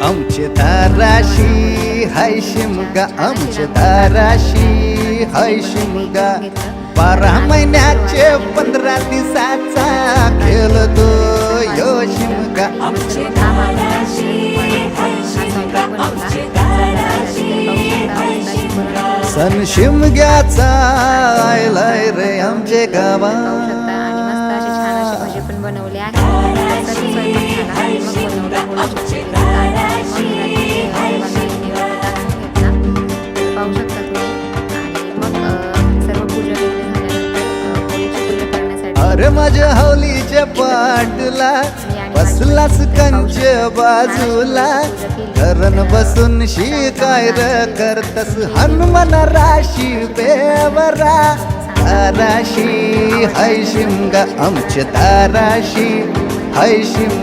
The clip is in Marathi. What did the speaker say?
आमचे दाराशी हाय शिमगा, आमचे दाराशी हाय शिमगा. 12 महिन्याचे 15 दिवसाचा खेळतो यो शिमगा. आमचे दाराशी हाय शिमगा, आमचे दाराशी हाय शिमगा. सण शिमग्याचा आयलाय रे आमचे गावा. आणि मस्त असे छान असे भजे पण बनवले आहेत. त्याचा स्वयंपाक झाला आणि मग बनवला गोळाची पोळी आणि मग हिला तिथे पाहू शकता तुम्ही. आणि मग सर्व पूजा वगैरे झाल्यानंतर पोळीची पूजा करण्यासाठी अरे माझ्या हवलीच्या पाटला बसलास कंच बाजूला. धरण बसून शिकाय र करतस हनुमान राशी बेवरा. दाराशी हाय शिमगा, आमच्या दाराशी हाय शिमगा.